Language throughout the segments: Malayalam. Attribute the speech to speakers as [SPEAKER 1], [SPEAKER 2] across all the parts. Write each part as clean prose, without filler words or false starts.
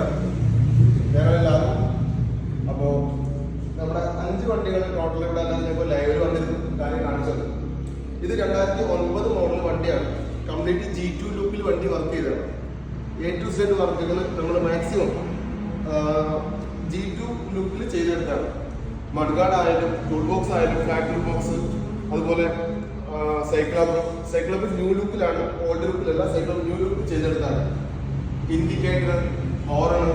[SPEAKER 1] ആണ് ഞങ്ങളെല്ലാവരും. അപ്പോൾ നമ്മുടെ 5 വണ്ടികൾ ടോട്ടൽ ഇവിടെ ഇപ്പോൾ ലൈവിൽ വന്നിരുന്നു കാര്യം കാണിച്ചത്. ഇത് 2009 മോഡൽ വണ്ടിയാണ്. കംപ്ലീറ്റ് G2 ലുക്കിൽ വണ്ടി വർക്ക് ചെയ്തതാണ്. A to Z വർക്കുകൾ നമ്മൾ മാക്സിമം G2 ലുക്കിൽ ചെയ്തെടുത്താണ്. മഡ്ഗാർഡ് ആയാലും ടൂൾ ബോക്സ് ആയാലും ഫ്ലാറ്റ് ടൂൾ ബോക്സ്, അതുപോലെ സൈക്ലോപ്പ് ന്യൂ ലുക്കിലാണ്, ഓൾഡ് ലുക്കിലല്ല. സൈക്ലോപ്പ് ന്യൂ ലുക്കിൽ ചെയ്തെടുത്താണ്. ഇൻഡിക്കേറ്റർ, ഹോറൺ,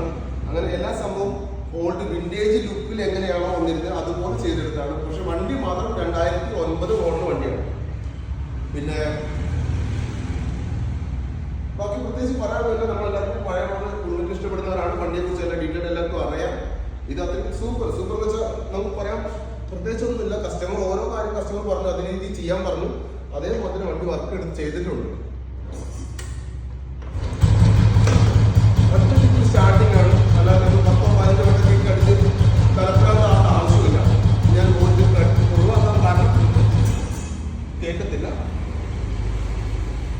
[SPEAKER 1] അങ്ങനെ എല്ലാ സംഭവം ഓൾഡ് വിന്റേജ് ലുക്കിൽ എങ്ങനെയാണോ വന്നിരുന്നത് അതുപോലെ ചെയ്തെടുത്താണ്. പക്ഷെ വണ്ടി മാത്രം 2009 മോഡൽ വണ്ടിയാണ്. പിന്നെ ബാക്കി പ്രത്യേകിച്ച് പറയാനില്ല. നമ്മളെല്ലാവർക്കും പഴയ മോഡൽ കൂടുതൽ ഇഷ്ടപ്പെടുന്നവരാണ്. വണ്ടിയെ കുറിച്ച് എല്ലാ ഡീറ്റെയിൽ എല്ലാവർക്കും അറിയാം. ഇത് അത്രയും സൂപ്പർ എന്ന് വെച്ചാൽ നമുക്ക് പറയാം പ്രത്യേകിച്ചൊന്നുമില്ല. കസ്റ്റമർ ഓരോ കാര്യം കസ്റ്റമർ പറഞ്ഞു അതേ രീതിയിൽ ചെയ്യാൻ പറഞ്ഞു. അതേപോലെ തന്നെ വണ്ടി വർക്ക് എടുത്ത് ചെയ്തിട്ടുണ്ട്. ഒറ്റ ഷിഫ്റ്റ് സ്റ്റാർട്ടിംഗ് ആണ്, അല്ലാതെ 10-15 വണ്ടിക്ക് അടിച്ച് കലക്കാത്ത ആവശ്യമില്ല. ഞാൻ ഒഴിവാക്കാൻ കാരണം കേൾക്കത്തില്ല.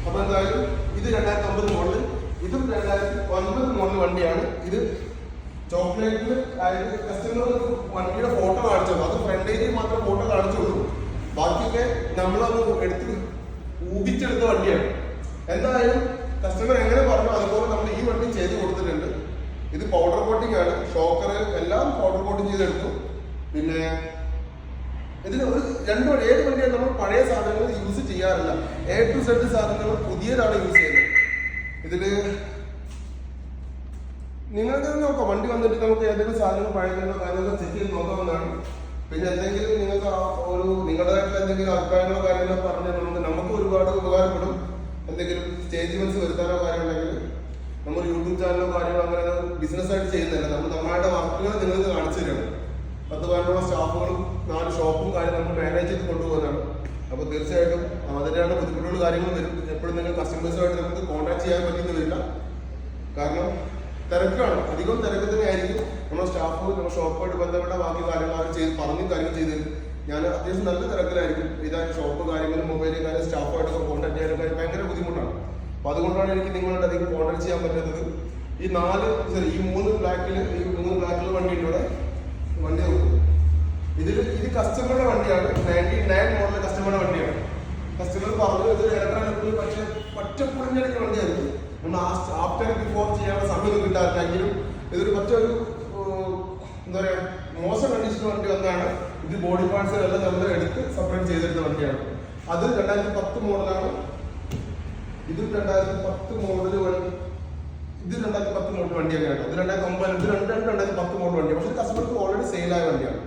[SPEAKER 1] അപ്പൊ എന്തായാലും ഇത് 2009 മോഡൽ, ഇതും 2009 മോഡൽ വണ്ടിയാണ്. ഇത് ചോക്ലേറ്റിൽ അതായത് കസ്റ്റമർ വണ്ടിയുടെ ഫോട്ടോ കാണിച്ചോളൂ. അത് ഫ്രണ്ട് ഏരിയ മാത്രം ഫോട്ടോ കാണിച്ചോളൂ. ബാക്കിയൊക്കെ നമ്മളത് എടുത്ത് ഊഹിച്ചെടുത്ത വണ്ടിയാണ്. എന്തായാലും കസ്റ്റമർ എങ്ങനെ പറഞ്ഞു അതുപോലെ നമ്മൾ ഈ വണ്ടി ചെയ്ത് കൊടുത്തിട്ടുണ്ട്. ഇത് പൗഡർ കോട്ടിംഗ് ആണ്. ഷോക്കർ എല്ലാം പൗഡർ കോട്ടിംഗ് ചെയ്തെടുത്തു. പിന്നെ ഇതിന് ഒരു ഏത് വണ്ടിയാണ് നമ്മൾ പഴയ സാധനങ്ങൾ യൂസ് ചെയ്യാറില്ല. A to Z സാധനങ്ങൾ പുതിയതാണ് യൂസ് ചെയ്യുന്നത്. ഇതില് നിങ്ങൾക്ക് നോക്കാം, വണ്ടി വന്നിട്ട് നമുക്ക് ഏതെങ്കിലും സാധനങ്ങൾ പഴയതോ കാര്യങ്ങളോ ചെക്ക് ചെയ്ത് നോക്കാവുന്നതാണ്. പിന്നെ എന്തെങ്കിലും നിങ്ങൾക്ക് ഒരു നിങ്ങളുടേതായിട്ടുള്ള എന്തെങ്കിലും അഭിപ്രായങ്ങളോ കാര്യങ്ങളോ പറഞ്ഞാൽ നമുക്ക് ഒരുപാട് ഉപകാരപ്പെടും. എന്തെങ്കിലും ചേഞ്ച്മെന്റ്സ് വരുത്താനോ കാര്യമുണ്ടെങ്കിൽ നമ്മൾ യൂട്യൂബ് ചാനലോ കാര്യങ്ങളോ അങ്ങനെ ബിസിനസ് ആയിട്ട് ചെയ്യുന്നില്ല. നമ്മൾ നമ്മളുടെ വർക്കുകൾ നിങ്ങൾക്ക് കാണിച്ചു തരുന്നത്. 10-12 സ്റ്റാഫുകളും 4 ഷോപ്പും കാര്യം നമ്മൾ മാനേജ് ചെയ്ത് കൊണ്ടുപോകുന്നതാണ്. അപ്പോൾ തീർച്ചയായിട്ടും അതിനാണ് ബുദ്ധിമുട്ടുകൾ കാര്യങ്ങൾ വരും. എപ്പോഴും നിങ്ങൾ കസ്റ്റമേഴ്സുമായിട്ട് നമുക്ക് കോൺടാക്ട് ചെയ്യാൻ പറ്റുന്ന വരില്ല. കാരണം തിരക്കാണ്, അധികം തിരക്ക് തന്നെ ആയിരിക്കും. നമ്മുടെ സ്റ്റാഫ് നമ്മുടെ ഷോപ്പുമായിട്ട് ബന്ധപ്പെട്ട ബാക്കി കാര്യങ്ങൾ കാര്യങ്ങൾ ചെയ്ത് ഞാൻ അത്യാവശ്യം നല്ല തിരക്കിലായിരിക്കും. ഇതായിട്ട് ഷോപ്പ് കാര്യങ്ങളും മൊബൈൽ കാര്യം സ്റ്റാഫുമായിട്ടൊക്കെ കോൺടാക്ട് ചെയ്യാനും കാര്യം ഭയങ്കര ബുദ്ധിമുട്ടാണ്. അപ്പോൾ അതുകൊണ്ടാണ് എനിക്ക് നിങ്ങളോട് അധികം കോൺടാക്ട് ചെയ്യാൻ പറ്റുന്നത്. ഈ 3 ബ്ലാക്കിൽ വണ്ടിയുണ്ട് ഇവിടെ. വണ്ടി നോക്കും. ഇത് കസ്റ്റമറുടെ വണ്ടിയാണ്. 99 മോഡൽ കസ്റ്റമറുടെ വണ്ടിയാണ്. കസ്റ്റമർ പറഞ്ഞു ഇത് ഇലക്ട്രോണിക് പക്ഷേ പറ്റപ്പൊളിഞ്ഞിടയ്ക്ക് വണ്ടിയായിരുന്നു. നമ്മൾ ആഫ്റ്റർ ബിഫോർ ചെയ്യാനുള്ള സമയം കിട്ടാറില്ലെങ്കിലും ഇതൊരു എന്താ പറയുക മോശം കണ്ടീഷൻ വണ്ടി വന്നാണ്. ഇത് ബോഡി പാർട്സുകളെല്ലാം നമ്മൾ എടുത്ത് സെപ്പറേറ്റ് ചെയ്തെടുത്ത വണ്ടിയാണ്. അത് 2010 മോഡലാണ്. ഇത് 2010 മോഡൽ വണ്ടി. ഇത് 2010 മോഡൽ വണ്ടി തന്നെയാണ്. ഇത് 2009 ഇത് 2010 മോഡൽ വണ്ടിയാണ്. പക്ഷേ കസ്റ്റമർക്ക് ഓൾറെഡി സെയിലായ വണ്ടിയാണ്.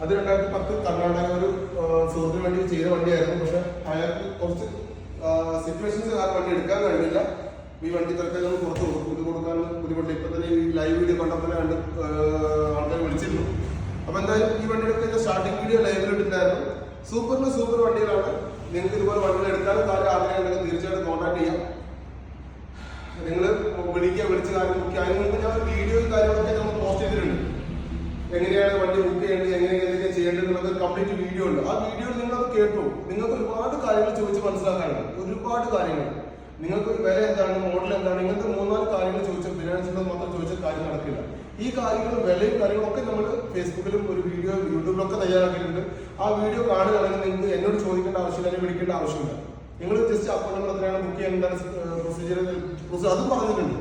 [SPEAKER 1] അത് 2010 കർണാടക ഒരു സുഹൃത്തിന് വേണ്ടി ചെയ്ത വണ്ടിയായിരുന്നു. പക്ഷെ അയാൾക്ക് കുറച്ച് സിറ്റുവേഷൻസ് കാരണം വണ്ടി എടുക്കാൻ കഴിഞ്ഞില്ല. ഈ വണ്ടി തൽക്കാലം പുറത്ത് കൊടുക്കും. ഇത് കൊടുക്കാൻ ബുദ്ധിമുട്ട്. ഇപ്പൊ തന്നെ ഈ ലൈവ് വീഡിയോ കണ്ടപ്പോൾ തന്നെ ആൾക്കാർ വിളിച്ചിരുന്നു. അപ്പൊ എന്തായാലും ഈ വണ്ടിയുടെ സ്റ്റാർട്ടിംഗ് വീഡിയോ ലൈവിലിട്ടുണ്ടായിരുന്നു. സൂപ്പർ വണ്ടികളാണ്. നിങ്ങൾക്ക് ഇതുപോലെ വണ്ടികൾ എടുക്കാനും കാര്യം ആഗ്രഹം ഉണ്ടെങ്കിൽ തീർച്ചയായിട്ടും കോൺടാക്ട് ചെയ്യാം. നിങ്ങൾ വിളിച്ച് കാര്യങ്ങൾക്ക് ഞാൻ വീഡിയോയും കാര്യങ്ങളൊക്കെ നമ്മൾ പോസ്റ്റ് ചെയ്തിട്ടുണ്ട്. എങ്ങനെയാണ് വണ്ടി ബുക്ക് ചെയ്യേണ്ടത്, എന്തൊക്കെ ചെയ്യേണ്ടത് എന്നുള്ളത് കംപ്ലീറ്റ് വീഡിയോ ഉണ്ട്. ആ വീഡിയോയിൽ നിങ്ങളത് കേട്ടു. നിങ്ങൾക്ക് ഒരുപാട് കാര്യങ്ങൾ ചോദിച്ച് മനസ്സിലാക്കാനുണ്ട്. ഒരുപാട് കാര്യങ്ങൾ നിങ്ങൾക്ക് വില എന്താണ്, മോഡൽ എന്താണ്, ഇങ്ങനത്തെ 3-4 കാര്യങ്ങൾ ചോദിച്ചാൽ ഫിനാൻസിന്റെ മാത്രം ചോദിച്ചാൽ കാര്യം നടക്കില്ല. ഈ കാര്യങ്ങളും വിലയും കാര്യങ്ങളൊക്കെ നമ്മൾ ഫേസ്ബുക്കിലും ഒരു വീഡിയോ യൂട്യൂബിലൊക്കെ തയ്യാറാക്കിയിട്ടുണ്ട്. ആ വീഡിയോ കാണുകയാണെങ്കിൽ നിങ്ങൾക്ക് എന്നോട് ചോദിക്കേണ്ട ആവശ്യമില്ല, അല്ലെങ്കിൽ വിളിക്കേണ്ട ആവശ്യമില്ല. നിങ്ങൾ ജസ്റ്റ് അപ്പോൾ നമ്മൾ എത്രയാണ് ബുക്ക് ചെയ്യേണ്ടത് പ്രൊസീജിയർ അതും പറഞ്ഞിട്ടുണ്ട്.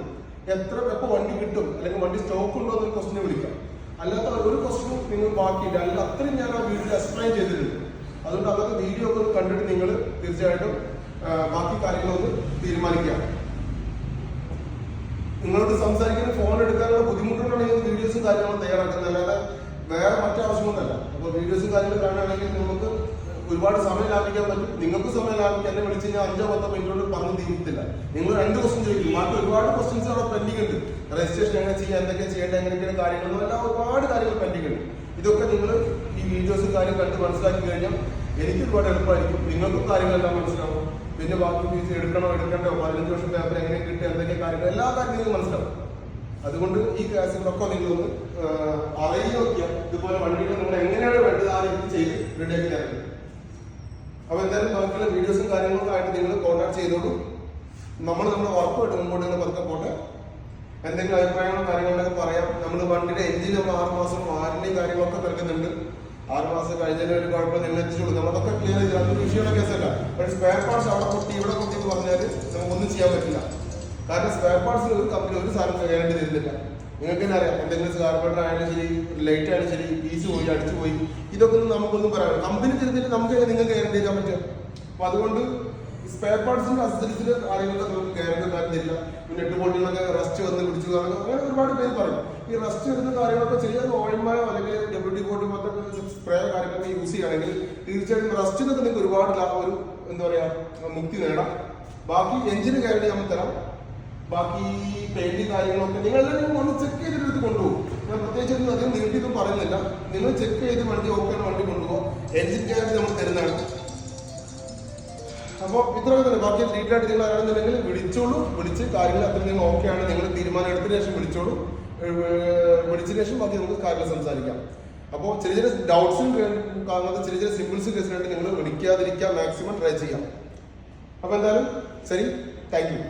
[SPEAKER 1] എപ്പോൾ വണ്ടി കിട്ടും അല്ലെങ്കിൽ വണ്ടി സ്റ്റോക്ക് ഉണ്ടോ എന്നൊരു ക്വസ്റ്റിനെ വിളിക്കാം. അല്ലാത്ത ഒരു ക്വസ്റ്റിനും നിങ്ങൾ ബാക്കിയില്ല. അല്ല അത്രയും ഞാൻ ആ വീഡിയോ എക്സ്പ്ലെയിൻ ചെയ്തിട്ടുണ്ട്. അതുകൊണ്ട് അതൊക്കെ വീഡിയോ ഒക്കെ ഒന്ന് കണ്ടിട്ട് നിങ്ങൾ തീർച്ചയായിട്ടും ബാക്കി കാര്യങ്ങളൊന്ന് തീരുമാനിക്കാം. നിങ്ങളോട് സംസാരിക്കുന്ന ഫോൺ എടുക്കാനുള്ള ബുദ്ധിമുട്ടുകൊണ്ടാണ് ഈ വീഡിയോസും കാര്യങ്ങളും തയ്യാറാക്കുന്നത്, അല്ലാതെ വേറെ മറ്റാവശ്യമൊന്നുമല്ല. അപ്പോൾ വീഡിയോസും കാര്യങ്ങളും കാണുകയാണെങ്കിൽ നമുക്ക് ഒരുപാട് സമയം ലാഭിക്കാൻ പറ്റും. നിങ്ങൾക്ക് സമയം ലാഭിക്കാൻ എന്നെ വിളിച്ച് കഴിഞ്ഞാൽ 5-10 മിനിറ്റ് കൊണ്ട് പറഞ്ഞു തീർത്തില്ല. നിങ്ങൾ 2 ക്വസ്റ്റ്യൻ ചോദിക്കും. ബാക്കി ഒരുപാട് ക്വസ്റ്റ്യൻസ് അവിടെ പെൻഡിങ് ഉണ്ട്. രജിസ്ട്രേഷൻ എങ്ങനെ ചെയ്യാം, എന്തൊക്കെ ചെയ്യേണ്ടത്, എങ്ങനെയൊക്കെയാണ് കാര്യങ്ങളും എല്ലാം ഒരുപാട് കാര്യങ്ങൾ പെൻഡിങ് ഉണ്ട്. ഇതൊക്കെ നിങ്ങൾ ഈ വീഡിയോസും കാര്യം കണ്ട് മനസ്സിലാക്കി കഴിഞ്ഞാൽ എനിക്ക് ഒരുപാട് എളുപ്പമായിരിക്കും. നിങ്ങൾക്കും കാര്യങ്ങളെല്ലാം മനസ്സിലാവും. പിന്നെ ബാക്കി ഫീസ് എടുക്കണോ 15 വർഷം പേപ്പർ എങ്ങനെ കിട്ടുക, എന്തൊക്കെ കാര്യങ്ങൾ എല്ലാ കാര്യങ്ങളും മനസ്സിലാവും. അതുകൊണ്ട് ഈ കാര്യങ്ങളൊക്കെ നിങ്ങളൊന്ന് അറിയി നോക്കിയാൽ ഇതുപോലെ വണ്ടികൾ നിങ്ങൾ എങ്ങനെയാണ് വേണ്ടത് ആ രീതി ചെയ്ത് റെഡിയാക്കി തരുന്നത്. അപ്പോൾ എന്തായാലും ബാക്കിയുള്ള വീഡിയോസും കാര്യങ്ങളൊക്കെ ആയിട്ട് നിങ്ങൾ കോൺടാക്ട് ചെയ്തോളൂ. നമ്മുടെ വർക്കുമായിട്ട് മുമ്പോട്ട് നിങ്ങൾ പതുക്കെ പോട്ടെ. എന്തെങ്കിലും അഭിപ്രായങ്ങളും കാര്യങ്ങളൊക്കെ പറയാം. നമ്മൾ വണ്ടിയുടെ എഞ്ചിൻ നമ്മൾ 6 മാസം വാറന്റിയും കാര്യങ്ങളൊക്കെ നൽകുന്നുണ്ട്. 6 മാസം കഴിഞ്ഞാൽ ഒരു കുഴപ്പം നിങ്ങൾ എത്തിച്ചു കൊടുക്കും. നമ്മളൊക്കെ ക്ലിയർ ചെയ്ത് അതൊരു വിഷയമുള്ള കേസല്ല. പക്ഷേ സ്പെയർ പാർട്സ് അവിടെ പൊട്ടി ഇവിടെ പൊട്ടി എന്ന് പറഞ്ഞാൽ നമുക്കൊന്നും ചെയ്യാൻ പറ്റില്ല. കാരണം സ്പെയർ പാർട്സിൽ ഒരു കമ്പനി ഒരു സാധനം ഗ്യാരണ്ടി തരുന്നില്ല. നിങ്ങൾക്ക് തന്നെ അറിയാം, എന്തെങ്കിലും കാർബൺ ആയാലും ശരി, ലൈറ്റ് ആയാലും ശരി, പീസ് പോയി അടിച്ചു പോയി, ഇതൊക്കെ ഒന്നും നമുക്കൊന്നും പറയാം. കമ്പനി തരുന്നില്ല, നമുക്ക് നിങ്ങൾക്ക് ഗ്യാരണ്ടി തരാൻ പറ്റും. അപ്പൊ അതുകൊണ്ട് സ്പെയർ പാർട്സിന്റെ അസസറീസിന്റെ കാര്യങ്ങളൊക്കെ നമുക്ക് ഗ്യാരണ്ടി തരില്ല. പിന്നെ 8 ബോട്ടിലൊക്കെ റസ്റ്റ് വന്ന് പിടിച്ചു അങ്ങനെ ഒരുപാട് പേര് പറയും. ഈ റസ്റ്റ് വരുന്ന കാര്യങ്ങളൊക്കെ ചെയ്യാൻ ഓയിൽമായോ അല്ലെങ്കിൽ WD ബോട്ടി പോലത്തെ സ്പ്രേ കാര്യങ്ങളൊക്കെ യൂസ് ചെയ്യുകയാണെങ്കിൽ തീർച്ചയായിട്ടും റസ്റ്റിനൊക്കെ നിങ്ങൾക്ക് ഒരുപാട് ഒരു എന്താ പറയാ മുക്തി നേടാം. ബാക്കി എഞ്ചിന് ഗ്യാരണ്ടി നമ്മൾ തരാം. ബാക്കി പെയിന്റ് കാര്യങ്ങളൊക്കെ നിങ്ങളെല്ലാം ഒന്ന് ചെക്ക് ചെയ്തിട്ട് കൊണ്ടുപോകും. ഞാൻ പ്രത്യേകിച്ച് അധികം നീട്ടിയൊന്നും പറയുന്നില്ല. നിങ്ങൾ ചെക്ക് ചെയ്ത് വണ്ടി ഓക്കെയാണ് വണ്ടി കൊണ്ടുപോകും. എഞ്ചിൻ ഗ്യാരണ്ടി നമ്മൾ തരുന്നതാണ്. അപ്പോൾ ഇത്രയൊക്കെ തന്നെ. ബാക്കി ഡീറ്റെയിൽ ആയിട്ട് നിങ്ങൾ ആരാണെന്നുണ്ടെങ്കിൽ വിളിച്ചോളൂ. വിളിച്ച് കാര്യങ്ങൾ അത്ര നിങ്ങൾ ഓക്കെയാണ് നിങ്ങൾ തീരുമാനം എടുത്തതിന് ശേഷം വിളിച്ചോളൂ. വിളിച്ചതിന് ശേഷം ബാക്കി നമുക്ക് കാര്യങ്ങൾ സംസാരിക്കാം. അപ്പോൾ ചെറിയ ചെറിയ ഡൗട്ട്സും കാണുന്നത് ചെറിയ ചെറിയ സിമ്പിൾസ് കേസിനായിട്ട് നിങ്ങൾ വിളിക്കാതിരിക്കാൻ മാക്സിമം ട്രൈ ചെയ്യാം. അപ്പോൾ എന്തായാലും ശരി, താങ്ക് യു.